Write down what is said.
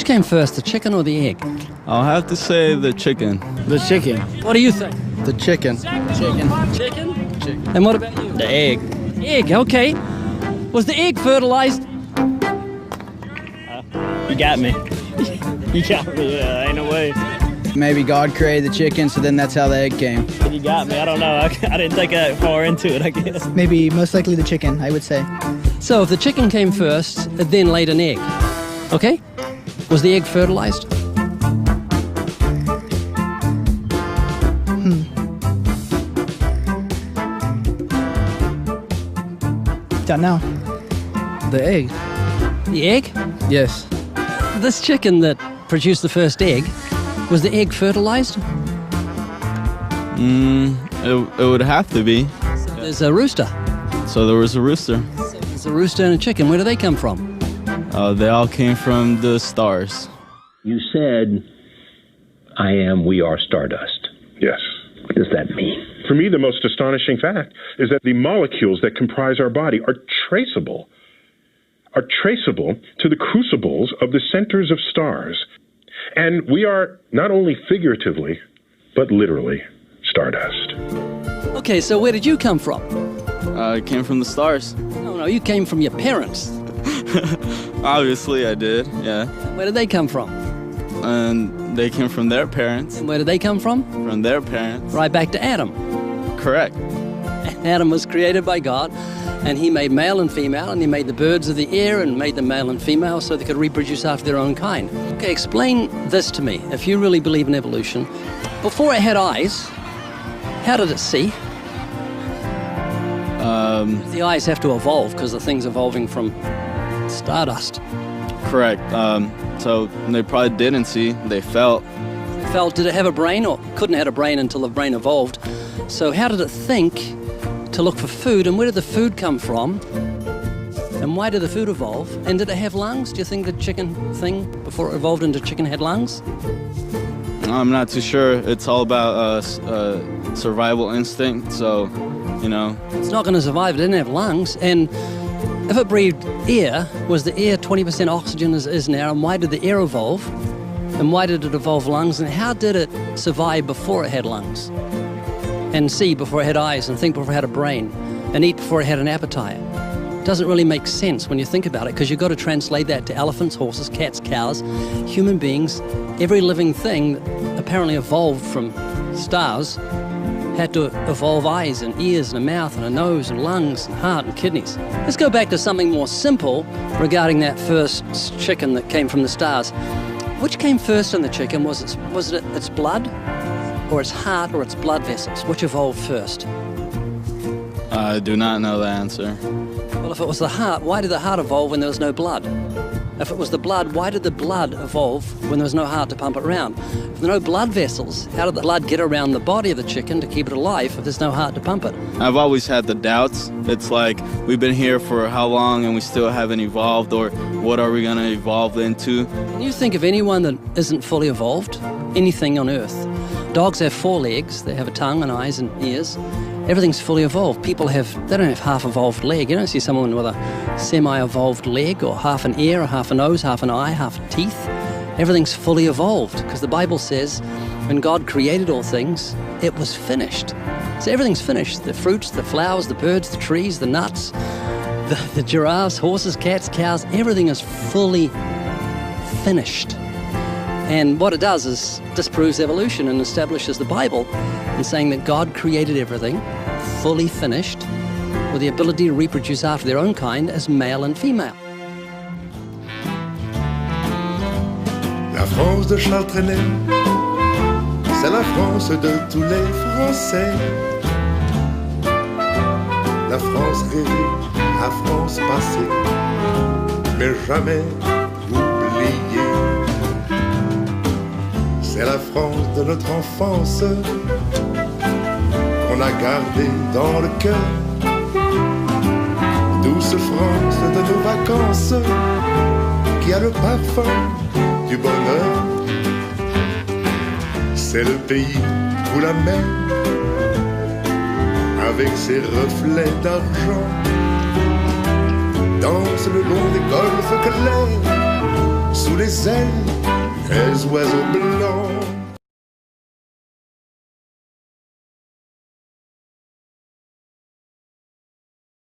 came first, the chicken or the egg? I'll have to say the chicken. The chicken. What do you think? The chicken. Chicken. And what about you? The egg. Egg, okay. Was the egg fertilized? You got me. You got me, yeah, ain't no way. Maybe God created the chicken, so then that's how the egg came. You got me, I don't know. I didn't think that far into it, I guess. Maybe most likely the chicken, I would say. So if the chicken came first, it then laid an egg. Okay? Was the egg fertilized? Don't know. The egg? The egg? Yes. This chicken that produced the first egg, was the egg fertilized? It would have to be. So there's a rooster. So there was a rooster. So there's a rooster and a chicken. Where do they come from? They all came from the stars. You said, I am, we are stardust. Yes. What does that mean? For me, the most astonishing fact is that the molecules that comprise our body are traceable to the crucibles of the centers of stars. And we are not only figuratively, but literally stardust. Okay, so where did you come from? I came from the stars. No, you came from your parents. Obviously, I did, yeah. Where did they come from? And they came from their parents. And where did they come from? From their parents. Right back to Adam. Correct. Adam was created by God, and he made male and female, and he made the birds of the air and made them male and female so they could reproduce after their own kind. Okay, explain this to me. If you really believe in evolution, before it had eyes, how did it see? The eyes have to evolve because the thing's evolving from stardust. Correct. So they probably didn't see, they felt. Did it have a brain, or couldn't have had a brain until the brain evolved? So how did it think to look for food, and where did the food come from? And why did the food evolve? And did it have lungs? Do you think the chicken thing, before it evolved into chicken, had lungs? I'm not too sure. It's all about survival instinct, so, you know. It's not going to survive. It didn't have lungs. And if it breathed air, was the air 20% oxygen as it is now? And why did the air evolve? And why did it evolve lungs? And how did it survive before it had lungs? And see before it had eyes, and think before it had a brain, and eat before it had an appetite? It doesn't really make sense when you think about it, because you've got to translate that to elephants, horses, cats, cows, human beings. Every living thing that apparently evolved from stars had to evolve eyes and ears and a mouth and a nose and lungs and heart and kidneys. Let's go back to something more simple regarding that first chicken that came from the stars. Which came first in the chicken? Was it its blood, or its heart, or its blood vessels? Which evolved first? I do not know the answer. Well, if it was the heart, why did the heart evolve when there was no blood? If it was the blood, why did the blood evolve when there was no heart to pump it around? If there are no blood vessels, how did the blood get around the body of the chicken to keep it alive if there's no heart to pump it? I've always had the doubts. It's like, we've been here for how long and we still haven't evolved, or what are we going to evolve into? Can you think of anyone that isn't fully evolved? Anything on Earth? Dogs have 4 legs, they have a tongue and eyes and ears. Everything's fully evolved. People they don't have half-evolved leg. You don't see someone with a semi-evolved leg, or half an ear, or half a nose, half an eye, half teeth. Everything's fully evolved, because the Bible says when God created all things, it was finished. So everything's finished. The fruits, the flowers, the birds, the trees, the nuts, the giraffes, horses, cats, cows, everything is fully finished. And what it does is disproves evolution and establishes the Bible in saying that God created everything fully finished with the ability to reproduce after their own kind as male and female. La France de Charles Trenet, c'est la France de tous les Français. La France rêvée, la France passée, mais jamais oubliée. C'est la France de notre enfance qu'on a gardée dans le cœur. Douce France de nos vacances qui a le parfum du bonheur. C'est le pays où la mer, avec ses reflets d'argent, danse le long des golfes clairs sous les ailes, les oiseaux blancs